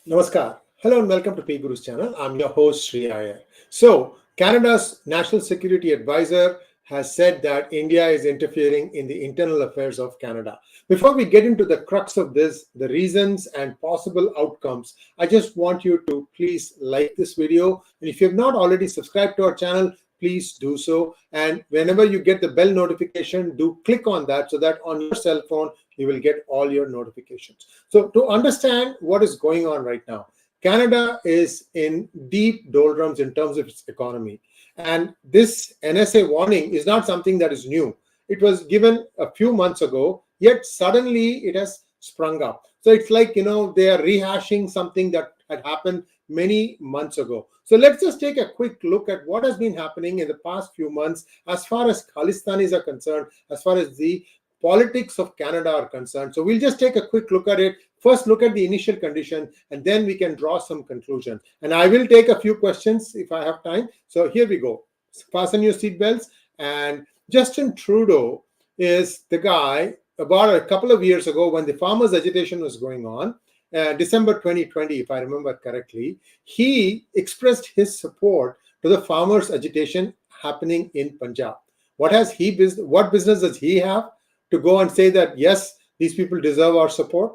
Namaskar. Hello and welcome to P Guru's channel. I'm your host Sri Iyer. So, Canada's National Security Advisor has said that India is interfering in the internal affairs of Canada. Before we get into the crux of this, the reasons and possible outcomes, I just want you to please like this video. And if you have not already subscribed to our channel, please do so. And whenever you get the bell notification, do click on that so that on your cell phone, you will get all your notifications. So to understand what is going on right now, Canada is in deep doldrums in terms of its economy. And this NSA warning is not something that is new. It was given a few months ago, yet suddenly it has sprung up. So it's like, they are rehashing something that had happened many months ago. So let's just take a quick look at what has been happening in the past few months as far as Khalistanis are concerned, as far as the politics of Canada are concerned. So we'll just take a quick look at it. First, look at the initial condition, and then we can draw some conclusions. And I will take a few questions if I have time. So here we go. Fasten your seatbelts. And Justin Trudeau is the guy about a couple of years ago when the farmers' agitation was going on, December 2020, if I remember correctly, he expressed his support to the farmers' agitation happening in Punjab. What business does he have to go and say that, yes, these people deserve our support?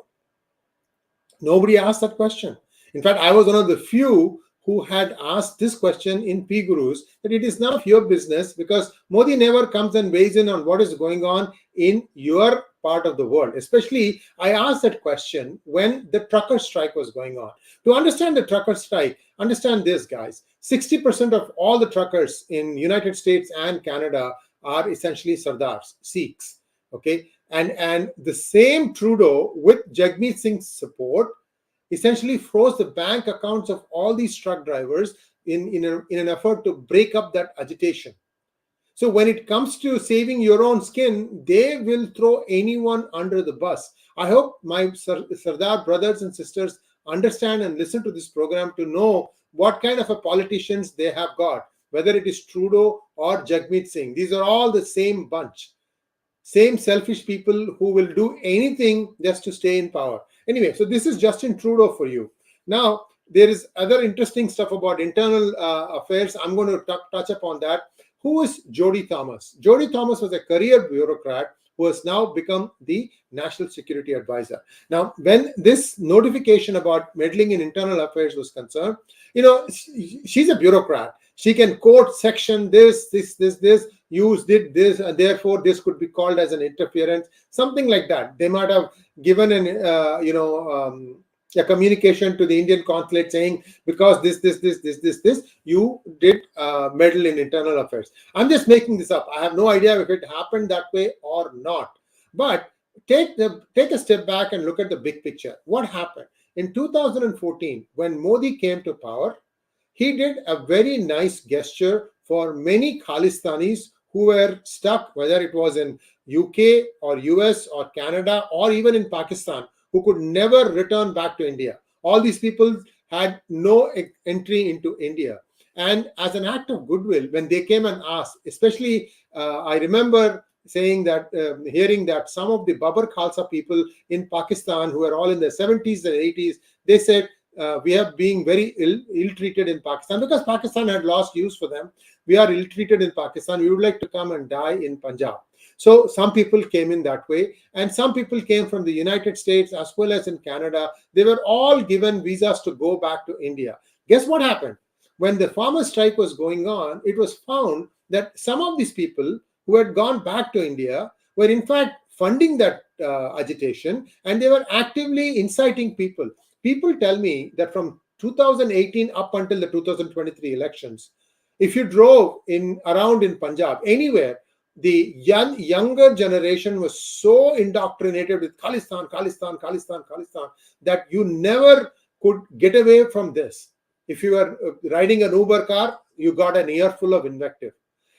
Nobody asked that question. In fact, I was one of the few who had asked this question in P Gurus, that it is none of your business because Modi never comes and weighs in on what is going on in your part of the world. Especially, I asked that question when the trucker strike was going on. To understand the trucker strike, understand this, guys. 60% of all the truckers in United States and Canada are essentially Sardars, Sikhs. Okay, and the same Trudeau, with Jagmeet Singh's support, essentially froze the bank accounts of all these truck drivers in an effort to break up that agitation. So when it comes to saving your own skin, they will throw anyone under the bus. I hope my Sardar brothers and sisters understand and listen to this program to know what kind of a politicians they have got, whether it is Trudeau or Jagmeet Singh. These are all the same bunch. Same selfish people who will do anything just to stay in power. Anyway, so this is Justin Trudeau for you. Now, there is other interesting stuff about internal affairs. I'm going to touch upon that. Who is Jody Thomas? Jody Thomas was a career bureaucrat who has now become the National Security Advisor. Now, when this notification about meddling in internal affairs was concerned, she's a bureaucrat. She can quote section this, you did this, and therefore this could be called as an interference, something like that. They might have given a communication to the Indian consulate saying, because this, you did meddle in internal affairs. I'm just making this up. I have no idea if it happened that way or not. But take a step back and look at the big picture. What happened? In 2014, when Modi came to power, he did a very nice gesture for many Khalistanis who were stuck, whether it was in UK or US or Canada or even in Pakistan, who could never return back to India. All these people had no entry into India. And as an act of goodwill, when they came and asked, especially I remember hearing that some of the Babar Khalsa people in Pakistan who were all in their 70s and 80s, they said, we are being very ill-treated in Pakistan because Pakistan had lost use for them. We are ill-treated in Pakistan. We would like to come and die in Punjab. So some people came in that way, and some people came from the United States as well as in Canada. They were all given visas to go back to India. Guess what happened? When the farmers' strike was going on, it was found that some of these people who had gone back to India were in fact funding that agitation, and they were actively inciting people. People tell me that from 2018 up until the 2023 elections, if you drove around in Punjab, anywhere, the younger generation was so indoctrinated with Khalistan, that you never could get away from this. If you were riding an Uber car, you got an earful of invective.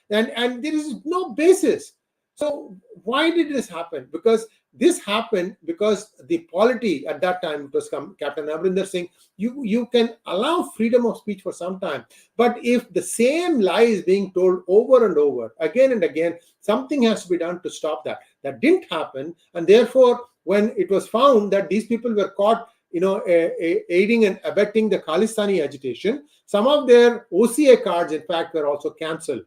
And there is no basis. So why did this happen? Because this happened because the polity at that time, it was Captain Amrinder Singh, you can allow freedom of speech for some time. But if the same lie is being told over and over, again and again, something has to be done to stop that. That didn't happen. And therefore, when it was found that these people were caught aiding and abetting the Khalistani agitation. Some of their OCA cards, in fact, were also cancelled,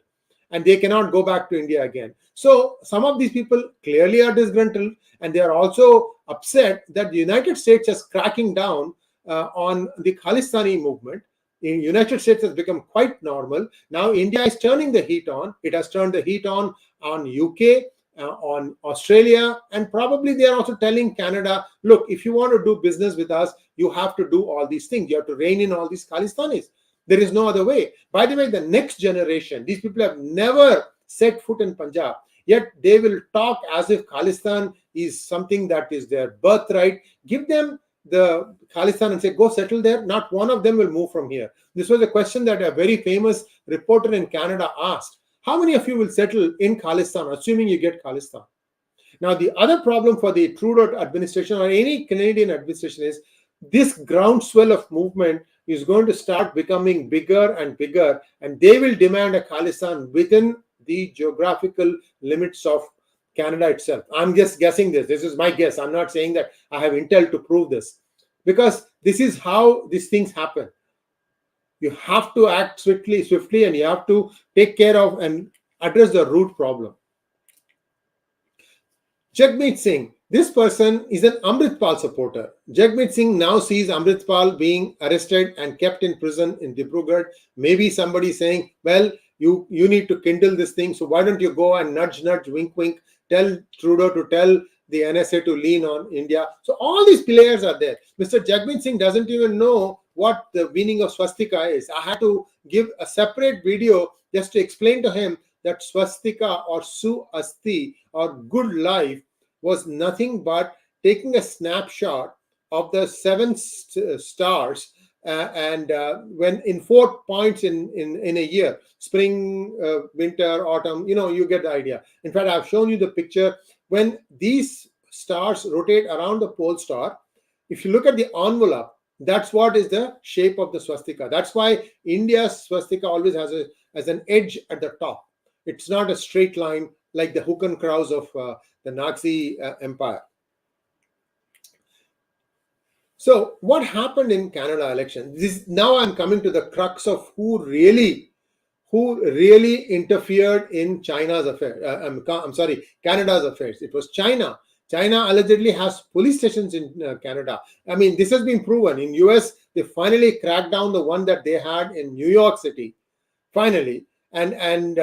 and they cannot go back to India again. So some of these people clearly are disgruntled, and they are also upset that the United States is cracking down on the Khalistani movement. The United States has become quite normal. Now India is turning the heat on. It has turned the heat on UK, on Australia, and probably they are also telling Canada, look, if you want to do business with us, you have to do all these things. You have to rein in all these Khalistanis. There is no other way. By the way, the next generation, these people have never set foot in Punjab, yet they will talk as if Khalistan is something that is their birthright. Give them the Khalistan and say, go settle there. Not one of them will move from here. This was a question that a very famous reporter in Canada asked. How many of you will settle in Khalistan, assuming you get Khalistan? Now, the other problem for the Trudeau administration or any Canadian administration is this groundswell of movement is going to start becoming bigger and bigger, and they will demand a Khalistan within the geographical limits of Canada itself. I'm just guessing this. This is my guess. I'm not saying that I have intel to prove this, because this is how these things happen. You have to act swiftly, and you have to take care of and address the root problem. Jagmeet Singh, this person is an Amritpal supporter. Jagmeet Singh now sees Amritpal being arrested and kept in prison in Dibrugarh. Maybe somebody saying, well, you need to kindle this thing, so why don't you go and nudge, wink, wink, tell Trudeau to tell the NSA to lean on India. So all these players are there. Mr. Jagmeet Singh doesn't even know what the meaning of swastika is. I had to give a separate video just to explain to him that swastika or su-asti or good life was nothing but taking a snapshot of the 7 stars and when in 4 points in a year, spring, winter, autumn, you get the idea. In fact, I've shown you the picture. When these stars rotate around the pole star, if you look at the envelope, that's what is the shape of the swastika. That's why India's swastika always has an edge at the top. It's not a straight line like the Hakenkreuz of the Nazi empire. So what happened in Canada election? Now I'm coming to the crux of who really interfered in China's affairs. Canada's affairs. It was China. China allegedly has police stations in Canada. I mean, this has been proven. In US, they finally cracked down the one that they had in New York City. Finally. And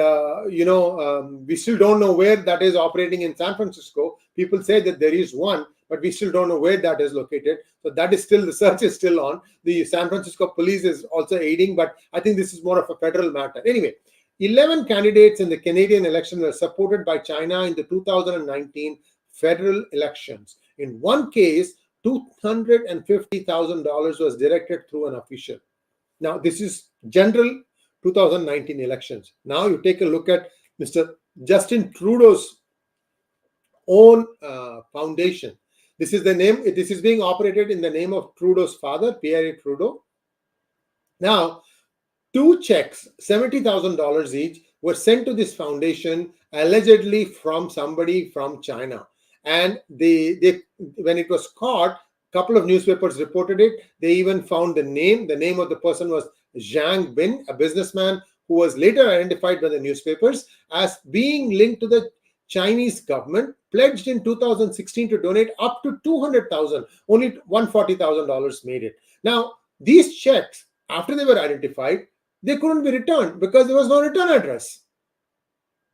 we still don't know where that is operating in San Francisco. People say that there is one, but we still don't know where that is located. So that is still, the search is still on. The San Francisco police is also aiding, but I think this is more of a federal matter. Anyway, 11 candidates in the Canadian election were supported by China in the 2019 federal elections. In one case, $250,000 was directed through an official. Now, this is general 2019 elections. Now you take a look at Mr. Justin Trudeau's own foundation. This is the name. This is being operated in the name of Trudeau's father, Pierre Trudeau. Now, 2 checks, $70,000 each, were sent to this foundation allegedly from somebody from China. And they when it was caught, a couple of newspapers reported it. They even found the name. The name of the person was Zhang Bin, a businessman who was later identified by the newspapers as being linked to the Chinese government, pledged in 2016 to donate up to $200,000. Only $140,000 made it. Now, these checks, after they were identified, they couldn't be returned because there was no return address.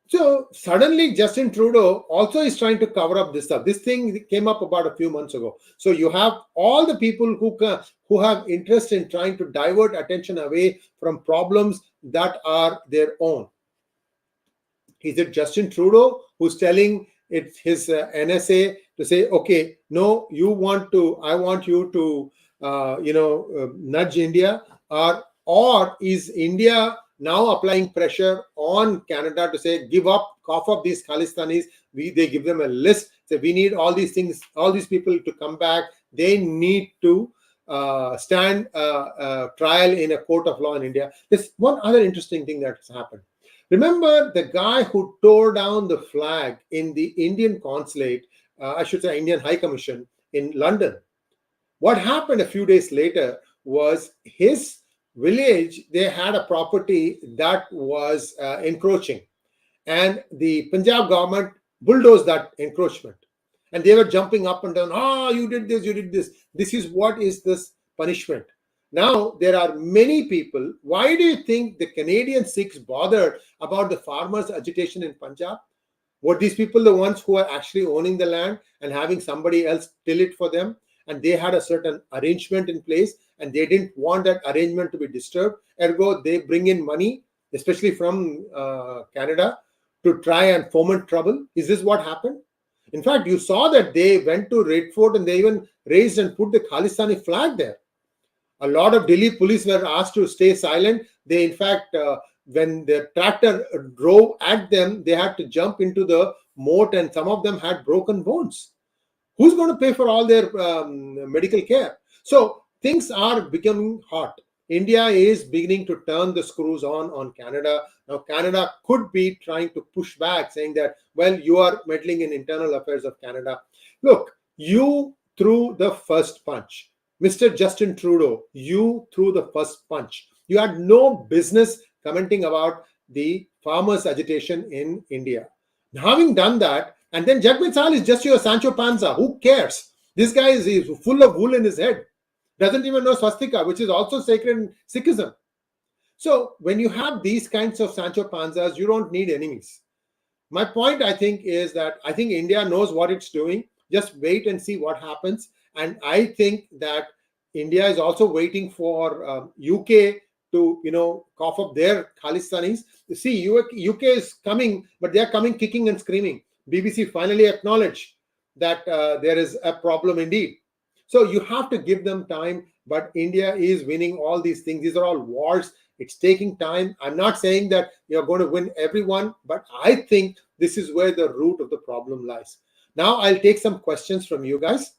So suddenly Justin Trudeau also is trying to cover up this stuff. This thing came up about a few months ago. So you have all the people who have interest in trying to divert attention away from problems that are their own. Is it Justin Trudeau who's telling his NSA to say, okay, no, I want you to, nudge India, or is India now applying pressure on Canada to say, give up, cough up these Khalistanis? They give them a list. Say, we need all these things, all these people to come back. They need to stand trial in a court of law in India. There's one other interesting thing that's happened. Remember the guy who tore down the flag in the Indian consulate, Indian High Commission in London? What happened a few days later was his village, they had a property that was encroaching, and the Punjab government bulldozed that encroachment. And they were jumping up and down. Oh, you did this, you did this. This is what is this punishment. Now, there are many people. Why do you think the Canadian Sikhs bothered about the farmers' agitation in Punjab? Were these people the ones who are actually owning the land and having somebody else till it for them? And they had a certain arrangement in place and they didn't want that arrangement to be disturbed. Ergo, they bring in money, especially from Canada, to try and foment trouble. Is this what happened? In fact, you saw that they went to Red Fort and they even raised and put the Khalistani flag there. A lot of Delhi police were asked to stay silent. They, in fact, when the tractor drove at them, they had to jump into the moat and some of them had broken bones. Who's going to pay for all their medical care? So things are becoming hot. India is beginning to turn the screws on Canada. Now, Canada could be trying to push back, saying that, well, you are meddling in internal affairs of Canada. Look, you threw the first punch. Mr. Justin Trudeau, you threw the first punch. You had no business commenting about the farmers' agitation in India. Having done that, and then Jagmeet Sahal is just your Sancho Panza. Who cares? This guy is full of wool in his head. Doesn't even know swastika, which is also sacred in Sikhism. So when you have these kinds of Sancho Panzas, you don't need enemies. My point, I think, is that I think India knows what it's doing. Just wait and see what happens. And I think that India is also waiting for UK to, cough up their Khalistanis. You see, UK is coming, but they are coming kicking and screaming. BBC finally acknowledged that there is a problem indeed. So you have to give them time, but India is winning all these things. These are all wars. It's taking time. I'm not saying that you're going to win everyone, but I think this is where the root of the problem lies. Now I'll take some questions from you guys.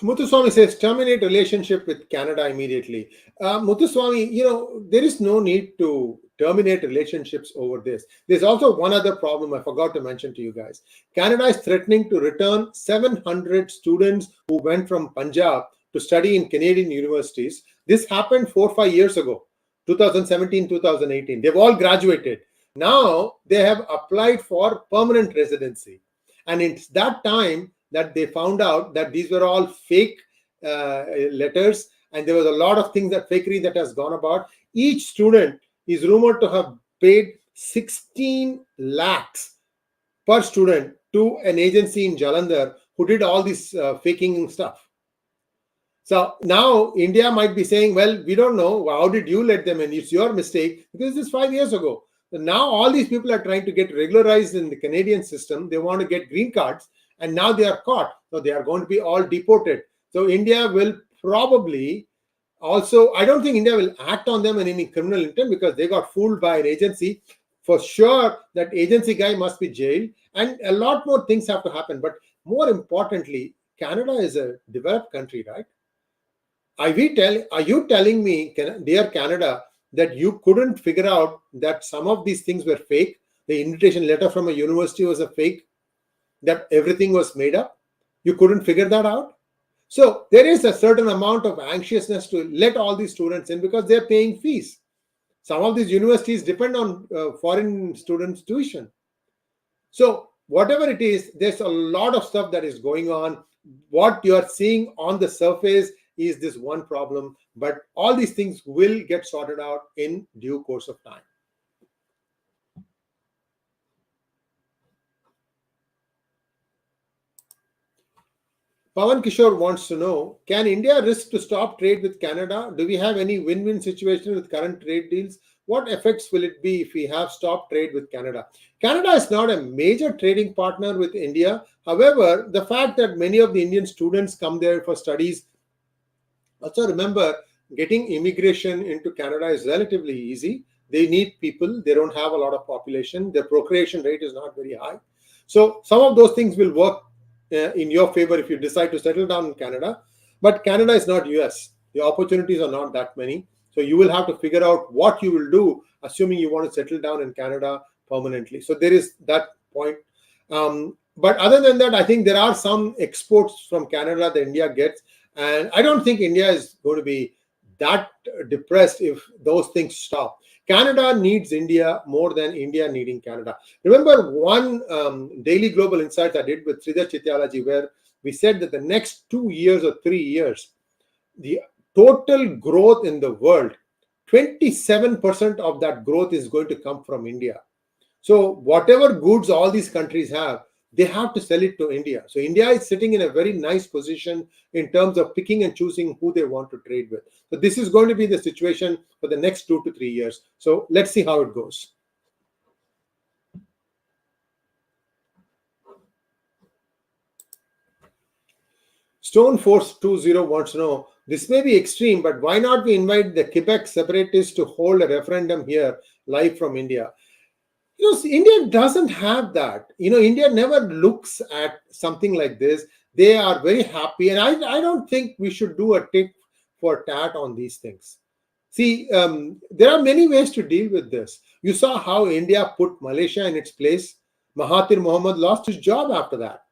Muthuswamy says, terminate relationship with Canada immediately. Muthuswamy, there is no need to terminate relationships over this. There's also one other problem I forgot to mention to you guys. Canada is threatening to return 700 students who went from Punjab to study in Canadian universities. This happened 4 or 5 years ago, 2017, 2018. They've all graduated. Now they have applied for permanent residency. And it's that time that they found out that these were all fake letters, and there was a lot of things that fakery that has gone about. Each student is rumored to have paid 16 lakhs per student to an agency in Jalandhar who did all this faking stuff. So now India might be saying, well, we don't know. How did you let them in? It's your mistake, because this is 5 years ago. So now all these people are trying to get regularized in the Canadian system. They want to get green cards. And now they are caught. So they are going to be all deported. So India will probably also, I don't think India will act on them in any criminal intent because they got fooled by an agency. For sure, that agency guy must be jailed. And a lot more things have to happen. But more importantly, Canada is a developed country, right? Are you telling me, dear Canada, that you couldn't figure out that some of these things were fake? The invitation letter from a university was a fake? That everything was made up? You couldn't figure that out? So there is a certain amount of anxiousness to let all these students in because they're paying fees. Some of these universities depend on foreign students' tuition. So whatever it is, there's a lot of stuff that is going on. What you are seeing on the surface is this one problem, but all these things will get sorted out in due course of time. Pawan Kishore wants to know, can India risk to stop trade with Canada? Do we have any win-win situation with current trade deals? What effects will it be if we have stopped trade with Canada? Canada is not a major trading partner with India. However, the fact that many of the Indian students come there for studies, also remember, getting immigration into Canada is relatively easy. They need people. They don't have a lot of population. Their procreation rate is not very high. So some of those things will work in your favor if you decide to settle down in Canada. But Canada is not US. The opportunities are not that many. So you will have to figure out what you will do, assuming you want to settle down in Canada permanently. So there is that point. But other than that, I think there are some exports from Canada that India gets, and I don't think India is going to be that depressed if those things stop. Canada needs India more than India needing Canada. Remember one Daily Global Insights I did with Sridhar Chityalaji, where we said that the next 2 years or 3 years, the total growth in the world, 27% of that growth is going to come from India. So whatever goods all these countries have, they have to sell it to India. So India is sitting in a very nice position in terms of picking and choosing who they want to trade with. So this is going to be the situation for the next 2 to 3 years. So let's see how it goes. Stoneforce20 wants to know, this may be extreme, but why not we invite the Quebec separatists to hold a referendum here live from India? India doesn't have that. India never looks at something like this. They are very happy. And I don't think we should do a tit for tat on these things. See, there are many ways to deal with this. You saw how India put Malaysia in its place. Mahathir Mohamad lost his job after that.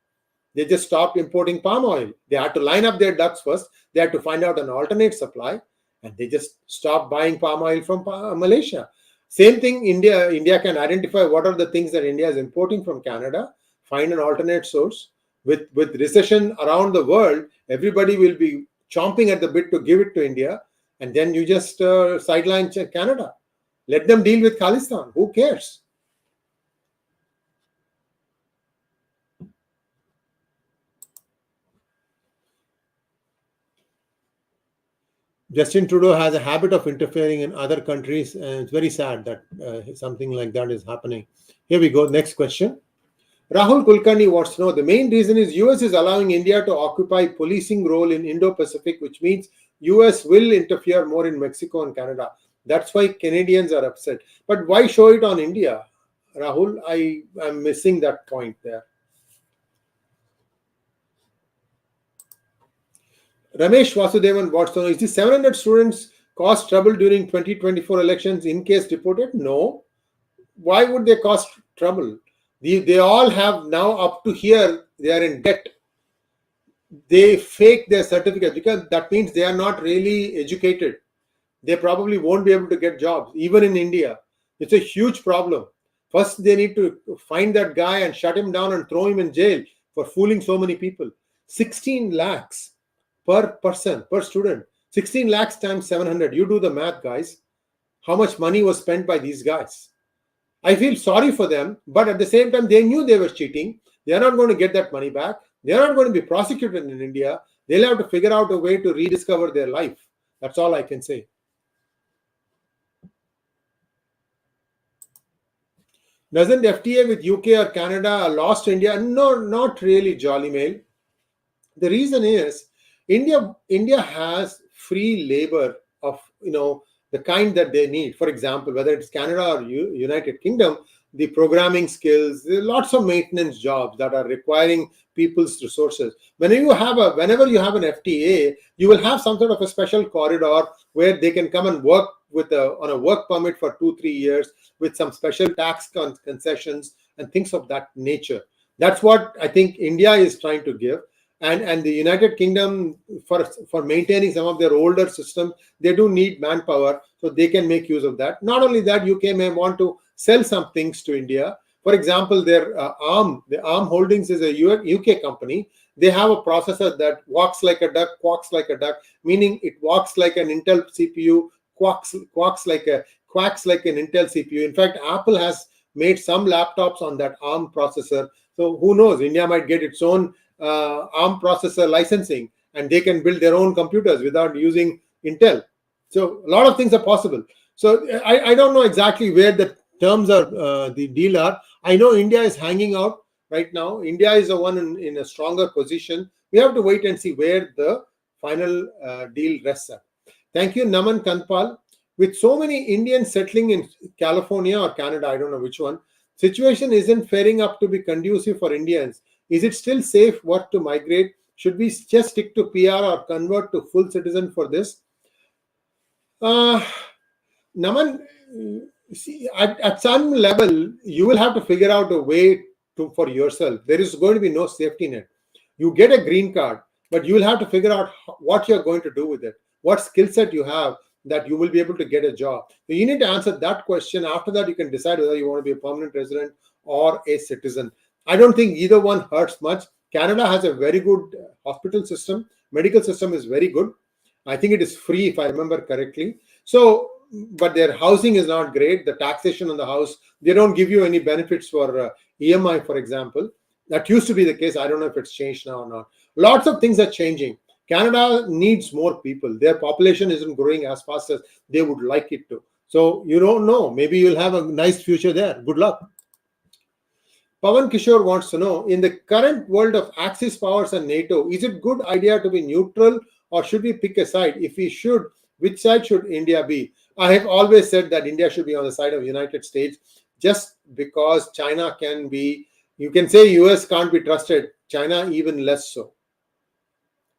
They just stopped importing palm oil. They had to line up their ducks first. They had to find out an alternate supply. And they just stopped buying palm oil from Malaysia. Same thing, India can identify what are the things that India is importing from Canada, find an alternate source. With recession around the world, everybody will be chomping at the bit to give it to India, and then you just sideline Canada. Let them deal with Khalistan. Who cares? Justin Trudeau has a habit of interfering in other countries, and it's very sad that something like that is happening. Here we go. Next question. Rahul Kulkarni wants to know, the main reason is US is allowing India to occupy policing role in Indo-Pacific, which means US will interfere more in Mexico and Canada. That's why Canadians are upset. But why show it on India? Rahul, I am missing that point there. Ramesh Vasudevan wants to know, is the 700 students cause trouble during 2024 elections in case deported? No. Why would they cause trouble? They all have now up to here, they are in debt. They fake their certificates because that means they are not really educated. They probably won't be able to get jobs, even in India. It's a huge problem. First, they need to find that guy and shut him down and throw him in jail for fooling so many people. 16 lakhs per person, per student. 16 lakhs times 700. You do the math, guys. How much money was spent by these guys? I feel sorry for them, but at the same time, they knew they were cheating. They are not going to get that money back. They are not going to be prosecuted in India. They'll have to figure out a way to rediscover their life. That's all I can say. Doesn't FTA with UK or Canada lost India? No, not really, Jolly Mail. The reason is India has free labor of the kind that they need. For example, whether it's Canada or United Kingdom, the programming skills, there are lots of maintenance jobs that are requiring people's resources. Whenever you have an FTA, you will have some sort of a special corridor where they can come and work on a work permit for 2-3 years with some special tax concessions and things of that nature. That's what I think India is trying to give. And the United Kingdom, for maintaining some of their older systems, they do need manpower, so they can make use of that. Not only that, UK may want to sell some things to India. For example, their the ARM Holdings is a UK company. They have a processor that walks like a duck, quacks like a duck, meaning it walks like an Intel CPU, quacks like an Intel CPU. In fact, Apple has made some laptops on that ARM processor. So who knows? India might get its own ARM processor licensing, and they can build their own computers without using Intel. So a lot of things are possible. So I don't know exactly where the terms are, the deal are. I know India is hanging out right now. India is the one in a stronger position. We have to wait and see where the final deal rests at. Thank you, Naman Kanpal. With so many Indians settling in California or Canada, I don't know which one, situation isn't faring up to be conducive for Indians. Is it still safe work to migrate? Should we just stick to PR or convert to full citizen for this? Uh, Naman, see, at some level, you will have to figure out a way to for yourself. There is going to be no safety net. You get a green card, but you will have to figure out what you're going to do with it, what skill set you have that you will be able to get a job. So you need to answer that question. After that, you can decide whether you want to be a permanent resident or a citizen. I don't think either one hurts much. Canada has a very good hospital system. Medical system is very good. I think it is free if I remember correctly. So, but their housing is not great. The taxation on the house, they don't give you any benefits for EMI, for example. That used to be the case. I don't know if it's changed now or not. Lots of things are changing. Canada needs more people. Their population isn't growing as fast as they would like it to. So you don't know. Maybe you'll have a nice future there. Good luck. Pawan Kishore wants to know, in the current world of Axis powers and NATO, is it good idea to be neutral or should we pick a side? If we should, which side should India be? I have always said that India should be on the side of United States just because China can be, you can say US can't be trusted, China even less so.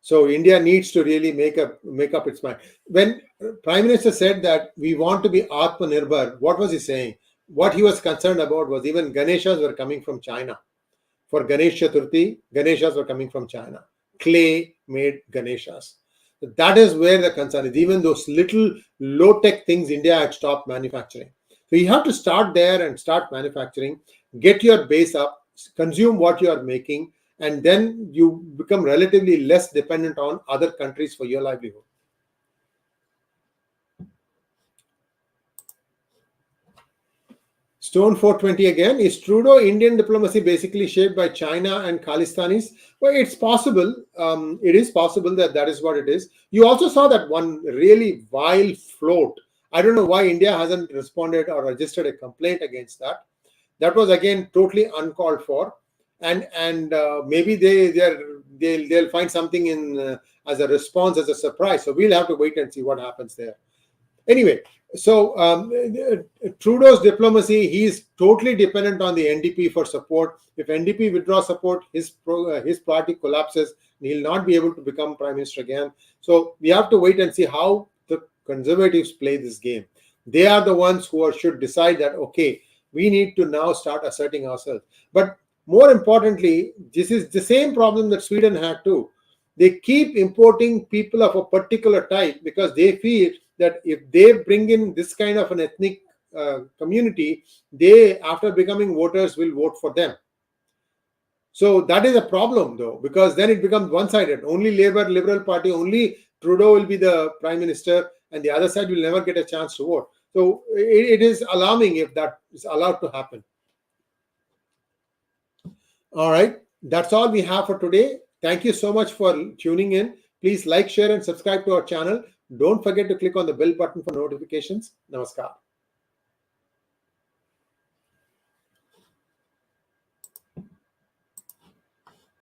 So India needs to really make up its mind. When Prime Minister said that we want to be Atmanirbhar, what was he saying? What he was concerned about was even Ganeshas were coming from China. For Ganesh Chaturthi, Ganeshas were coming from China. Clay made Ganeshas. So that is where the concern is. Even those little low-tech things India had stopped manufacturing. So you have to start there and start manufacturing, get your base up, consume what you are making, and then you become relatively less dependent on other countries for your livelihood. Stone 420 again. Is Trudeau Indian diplomacy basically shaped by China and Khalistanis? Well, it's possible. It is possible that is what it is. You also saw that one really vile float. I don't know why India hasn't responded or registered a complaint against that. That was again totally uncalled for, and maybe they'll find something in as a response, as a surprise. So we'll have to wait and see what happens there. Anyway, so Trudeau's diplomacy, he's totally dependent on the NDP for support. If NDP withdraws support, his party collapses, and he'll not be able to become prime minister again. So we have to wait and see how the Conservatives play this game. They are the ones who should decide that, okay, we need to now start asserting ourselves. But more importantly, this is the same problem that Sweden had too. They keep importing people of a particular type because they feel that if they bring in this kind of an ethnic community, they, after becoming voters, will vote for them. So that is a problem, though, because then it becomes one-sided. Only Labour, Liberal Party, only Trudeau will be the prime minister, and the other side will never get a chance to vote. So it is alarming if that is allowed to happen. All right, that's all we have for today. Thank you so much for tuning in. Please like, share, and subscribe to our channel. Don't forget to click on the bell button for notifications. Namaskar.